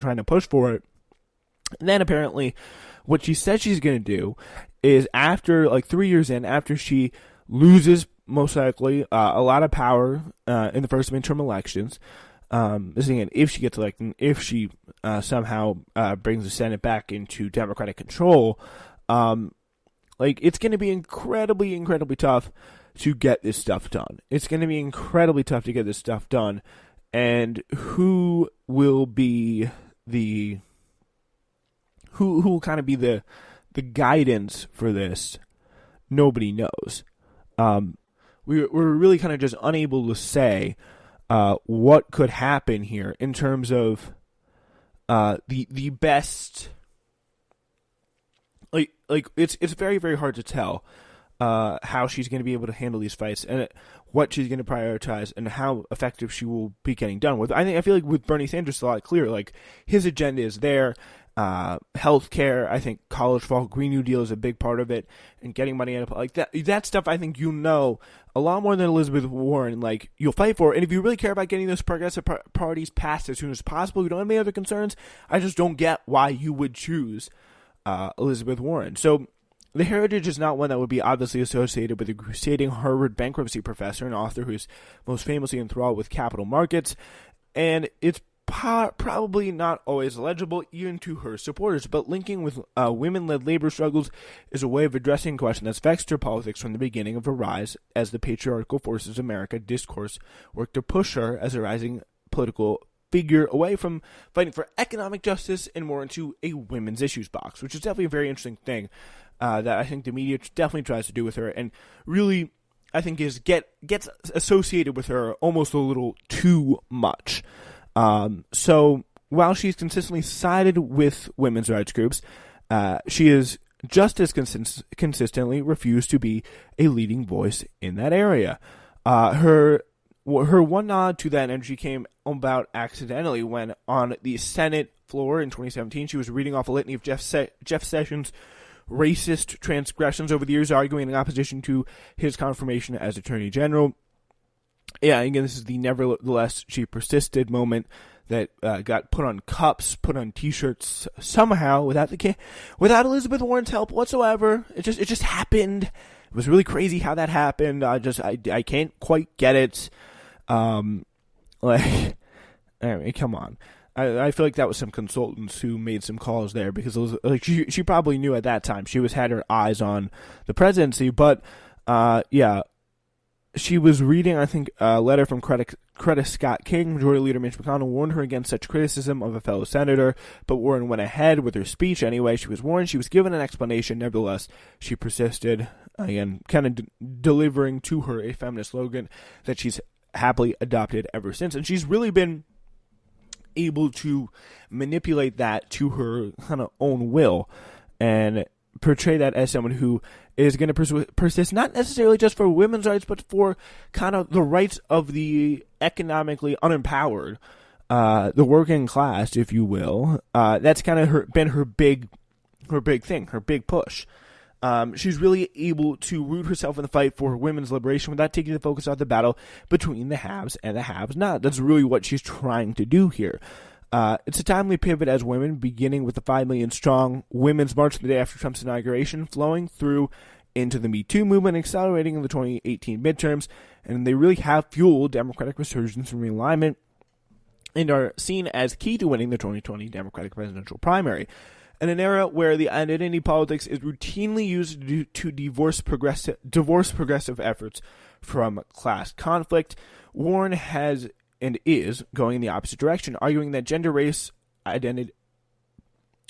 trying to push for it. And then apparently what she said she's going to do is after, like 3 years in, after she loses most likely a lot of power in the first midterm elections, this again, if she gets elected, and if she somehow brings the Senate back into Democratic control, it's going to be incredibly, incredibly tough to get this stuff done. It's going to be incredibly tough to get this stuff done. And who will be who will kind of be the guidance for this? Nobody knows. We're really kind of just unable to say what could happen here in terms of the best. It's very, very hard to tell how she's going to be able to handle these fights and what she's going to prioritize and how effective she will be getting done with. I feel like with Bernie Sanders, it's a lot clearer. Like, his agenda is there. Healthcare, I think college for all, Green New Deal is a big part of it, and getting money out of like that stuff. I think a lot more than Elizabeth Warren. Like, you'll fight for it, and if you really care about getting those progressive parties passed as soon as possible, you don't have any other concerns. I just don't get why you would choose Elizabeth Warren. So the heritage is not one that would be obviously associated with a crusading Harvard bankruptcy professor and author who's most famously enthralled with capital markets, and it's probably not always legible even to her supporters, but linking with women-led labor struggles is a way of addressing a question that's vexed her politics from the beginning of her rise as the patriarchal forces of America discourse worked to push her as a rising political figure away from fighting for economic justice and more into a women's issues box, which is definitely a very interesting thing that I think the media definitely tries to do with her, and really I think gets associated with her almost a little too much. So while she's consistently sided with women's rights groups, she is just as consistently refused to be a leading voice in that area. Her one nod to that energy came about accidentally when on the Senate floor in 2017, she was reading off a litany of Jeff Sessions' racist transgressions over the years, arguing in opposition to his confirmation as Attorney General. Yeah, again, this is the nevertheless she persisted moment that got put on cups, put on T-shirts somehow without Elizabeth Warren's help whatsoever. It just happened. It was really crazy how that happened. I can't quite get it. Anyway, come on. I feel like that was some consultants who made some calls there because it was, she probably knew at that time she had her eyes on the presidency, but yeah. She was reading, I think, a letter from Coretta Scott King. Majority Leader Mitch McConnell warned her against such criticism of a fellow senator, but Warren went ahead with her speech anyway. She was warned. She was given an explanation. Nevertheless, she persisted, again, kind of delivering to her a feminist slogan that she's happily adopted ever since. And she's really been able to manipulate that to her kind of own will and portray that as someone who is going to persist not necessarily just for women's rights, but for kind of the rights of the economically unempowered, the working class, if you will. That's kind of been her big thing, her big push. She's really able to root herself in the fight for women's liberation without taking the focus off the battle between the haves and the have-not. That's really what she's trying to do here. It's a timely pivot as women, beginning with the 5 million strong women's march the day after Trump's inauguration, flowing through into the Me Too movement, accelerating in the 2018 midterms, and they really have fueled Democratic resurgence and realignment and are seen as key to winning the 2020 Democratic presidential primary. In an era where the identity politics is routinely used to divorce progressive efforts from class conflict, Warren has and is going in the opposite direction, arguing that gender, race, identity,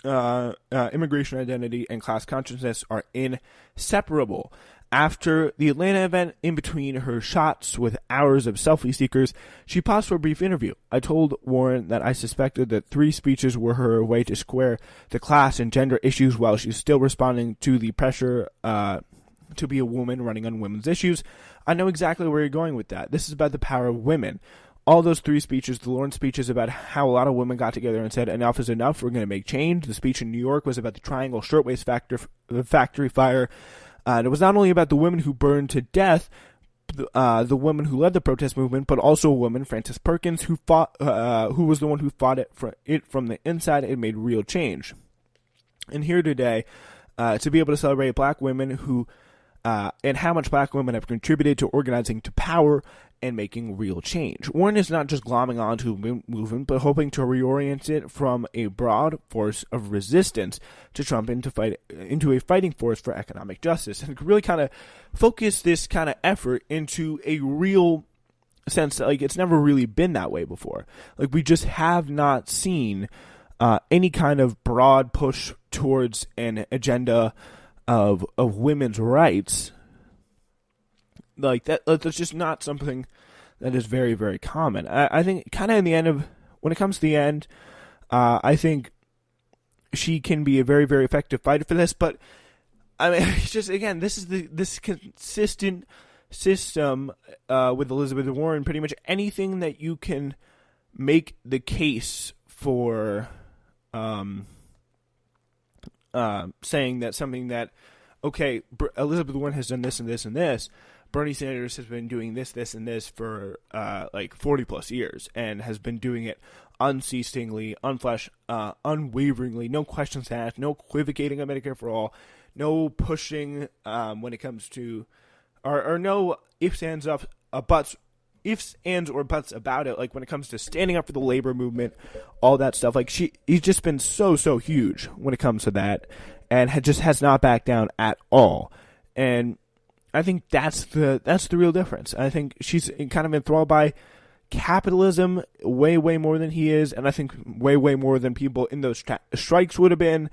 immigration identity, and class consciousness are inseparable. After the Atlanta event, in between her shots with hours of selfie seekers, she paused for a brief interview. I told Warren that I suspected that 3 speeches were her way to square the class and gender issues while she's still responding to the pressure to be a woman running on women's issues. I know exactly where you're going with that. This is about the power of women. All those 3 speeches, the Lauren speech is about how a lot of women got together and said, enough is enough, we're going to make change. The speech in New York was about the Triangle Shirtwaist factory fire. And it was not only about the women who burned to death, the woman who led the protest movement, but also a woman, Frances Perkins, who was the one who fought it from the inside and made real change. And here today, to be able to celebrate Black women who and how much Black women have contributed to organizing to power and making real change. Warren is not just glomming onto the movement, but hoping to reorient it from a broad force of resistance to Trump into a fighting force for economic justice, and really kind of focus this kind of effort into a real sense that, like, it's never really been that way before. Like, we just have not seen any kind of broad push towards an agenda of women's rights. Like that's just not something that is very, very common. I think kind of when it comes to the end, I think she can be a very, very effective fighter for this. But I mean, it's just, again, this is this consistent system with Elizabeth Warren. Pretty much anything that you can make the case for saying that something that, okay, Elizabeth Warren has done this and this and this, Bernie Sanders has been doing this, this, and this for like 40 plus years, and has been doing it unceasingly, unwaveringly, no questions asked, no equivocating on Medicare for all, no pushing when it comes to, or no ifs, ands, or buts about it, like when it comes to standing up for the labor movement, all that stuff. Like he's just been so huge when it comes to that, and has not backed down at all. And I think that's the real difference. I think she's kind of enthralled by capitalism way more than he is, and I think way more than people in those strikes would have been.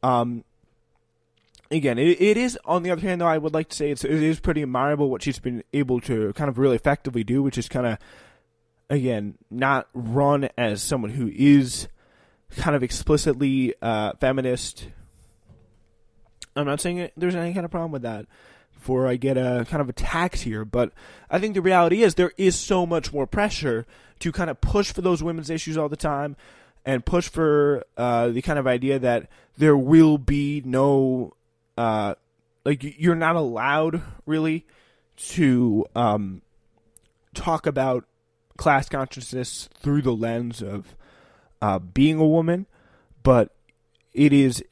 Again, it is, on the other hand, though, I would like to say it is pretty admirable what she's been able to kind of really effectively do, which is kind of, again, not run as someone who is kind of explicitly feminist. I'm not saying there's any kind of problem with that before I get kind of attacked here, but I think the reality is there is so much more pressure to kind of push for those women's issues all the time, and push for the kind of idea that there will be no, like, you're not allowed really to talk about class consciousness through the lens of being a woman, but it's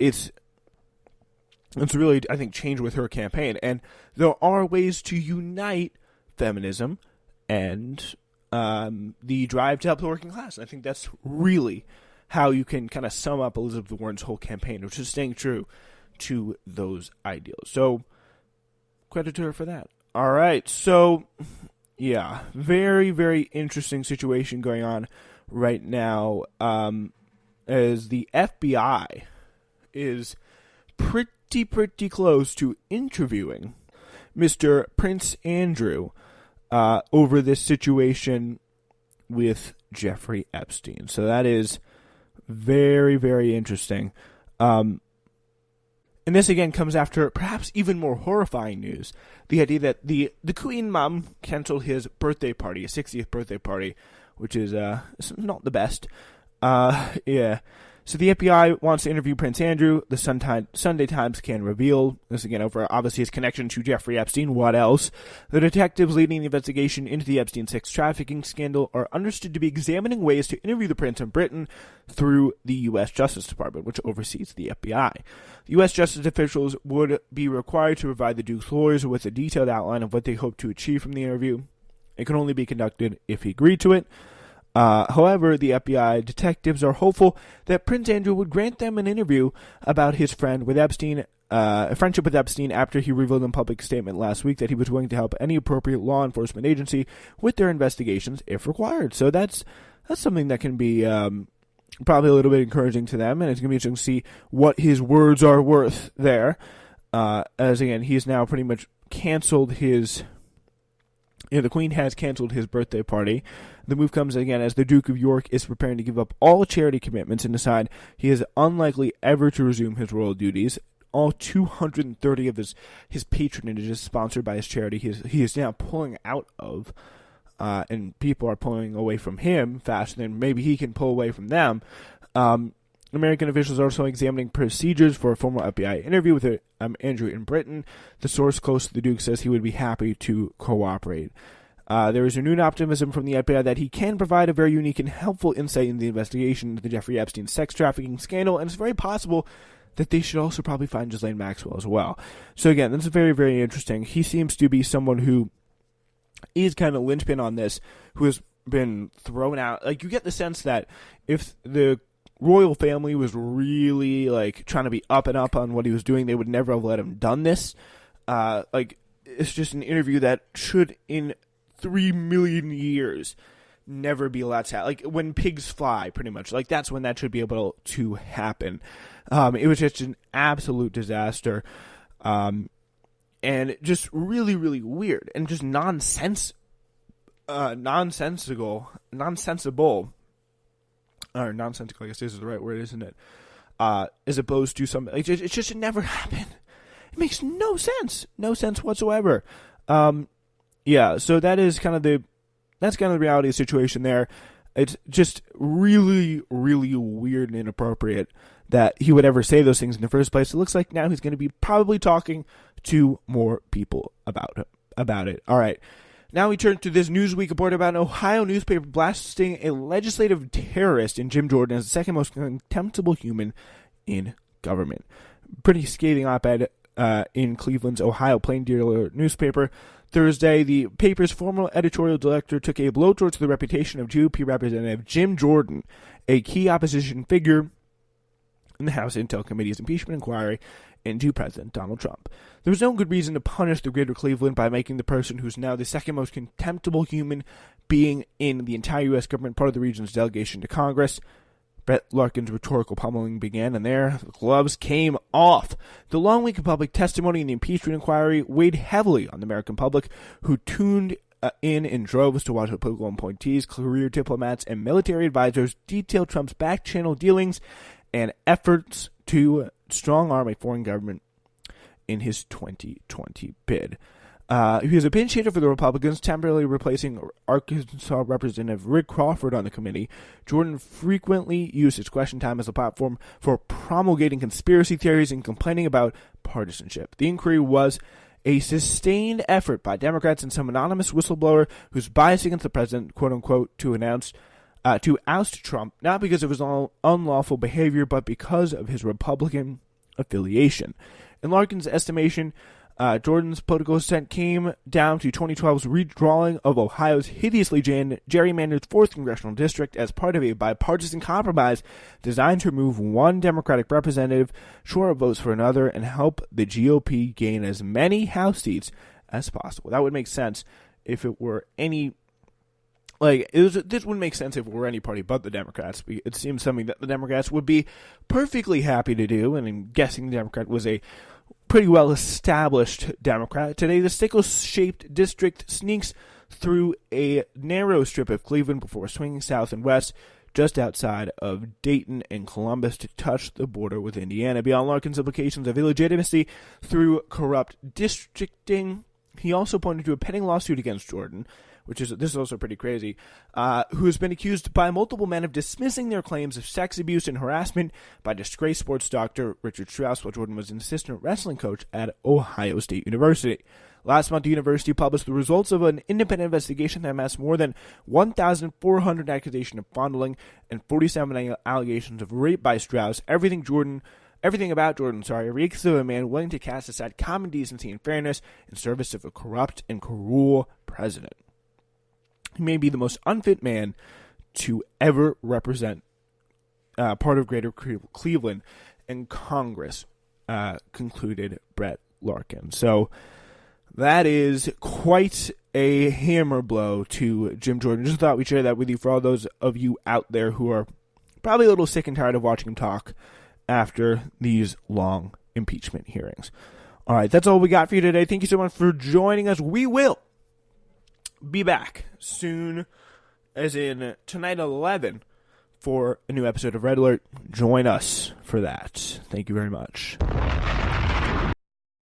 really, I think, changed with her campaign. And there are ways to unite feminism and the drive to help the working class. And I think that's really how you can kind of sum up Elizabeth Warren's whole campaign, which is staying true to those ideals. So credit to her for that. All right. So, yeah, very interesting situation going on right now, as the FBI is pretty close to interviewing Mr. Prince Andrew over this situation with Jeffrey Epstein. So that is very interesting. And this again comes after perhaps even more horrifying news. The idea that the Queen Mum canceled his birthday party, his 60th birthday party, which is not the best. Yeah. So the FBI wants to interview Prince Andrew. The Sunday Times can reveal this again over obviously his connection to Jeffrey Epstein. What else? The detectives leading the investigation into the Epstein sex trafficking scandal are understood to be examining ways to interview the prince in Britain through the U.S. Justice Department, which oversees the FBI. U.S. justice officials would be required to provide the Duke's lawyers with a detailed outline of what they hope to achieve from the interview. It can only be conducted if he agreed to it. However, the FBI detectives are hopeful that Prince Andrew would grant them an interview about his friendship with Epstein after he revealed in a public statement last week that he was willing to help any appropriate law enforcement agency with their investigations if required. So that's something that can be probably a little bit encouraging to them, and it's going to be interesting to see what his words are worth there. As again, he's now pretty much canceled his. The Queen has canceled his birthday party. The move comes again as the Duke of York is preparing to give up all charity commitments and decide he is unlikely ever to resume his royal duties. All 230 of his patronage is sponsored by his charity. He is now pulling out of, and people are pulling away from him faster than maybe he can pull away from them. American officials are also examining procedures for a former FBI interview with Andrew in Britain. The source close to the Duke says he would be happy to cooperate. There is renewed optimism from the FBI that he can provide a very unique and helpful insight in the investigation into the Jeffrey Epstein sex trafficking scandal, and it's very possible that they should also probably find Ghislaine Maxwell as well. So again, this is very, very interesting. He seems to be someone who is kind of linchpin on this, who has been thrown out. Like, you get the sense that if the royal family was really, like, trying to be up and up on what he was doing, they would never have let him done this. It's just an interview that should, in 3 million years, never be allowed to happen. Like, when pigs fly, pretty much. Like, that's when that should be able to happen. It was just an absolute disaster. And just really, really weird. And just nonsensical. Or nonsensical, I guess is the right word, isn't it? As opposed to something. It just should never happen. It makes no sense. No sense whatsoever. Yeah, so that's kind of the reality of the situation there. It's just really, really weird and inappropriate that he would ever say those things in the first place. It looks like now he's going to be probably talking to more people about it. All right. Now we turn to this Newsweek report about an Ohio newspaper blasting a legislative terrorist in Jim Jordan as the second most contemptible human in government. Pretty scathing op-ed in Cleveland's Ohio Plain Dealer newspaper. Thursday, the paper's former editorial director took a blowtorch to the reputation of GOP Representative Jim Jordan, a key opposition figure in the House Intel Committee's impeachment inquiry into President Donald Trump. There was no good reason to punish the greater Cleveland by making the person who's now the second most contemptible human being in the entire U.S. government part of the region's delegation to Congress. Brett Larkin's rhetorical pummeling began, and there the gloves came off. The long week of public testimony in the impeachment inquiry weighed heavily on the American public, who tuned in droves to watch the political appointees, career diplomats, and military advisors detail Trump's back-channel dealings and efforts to strong-arm a foreign government in his 2020 bid. He was a pinch hitter for the Republicans, temporarily replacing Arkansas Representative Rick Crawford on the committee. Jordan frequently used his question time as a platform for promulgating conspiracy theories and complaining about partisanship. The inquiry was a sustained effort by Democrats and some anonymous whistleblower who's biased against the president, quote-unquote, to oust Trump, not because of his unlawful behavior, but because of his Republican affiliation. In Larkin's estimation, Jordan's political ascent came down to 2012's redrawing of Ohio's hideously gerrymandered 4th Congressional District as part of a bipartisan compromise designed to remove one Democratic representative, shore up votes for another, and help the GOP gain as many House seats as possible. That would make sense if it were any... this wouldn't make sense if it were any party but the Democrats. It seems something that the Democrats would be perfectly happy to do, and I'm guessing the Democrat was a pretty well-established Democrat. Today, the sickle-shaped district sneaks through a narrow strip of Cleveland before swinging south and west just outside of Dayton and Columbus to touch the border with Indiana. Beyond Larkin's implications of illegitimacy through corrupt districting, he also pointed to a pending lawsuit against Jordan, this is also pretty crazy, who has been accused by multiple men of dismissing their claims of sex abuse and harassment by disgraced sports doctor Richard Strauss while Jordan was an assistant wrestling coach at Ohio State University. Last month, the university published the results of an independent investigation that amassed more than 1,400 accusations of fondling and 47 allegations of rape by Strauss. Everything about Jordan, reeks of a man willing to cast aside common decency and fairness in service of a corrupt and cruel president. He may be the most unfit man to ever represent part of Greater Cleveland and Congress, concluded Brett Larkin. So that is quite a hammer blow to Jim Jordan. Just thought we'd share that with you for all those of you out there who are probably a little sick and tired of watching him talk after these long impeachment hearings. All right, that's all we got for you today. Thank you so much for joining us. We will be back soon, as in tonight at 11, for a new episode of Red Alert. Join us for that. Thank you very much.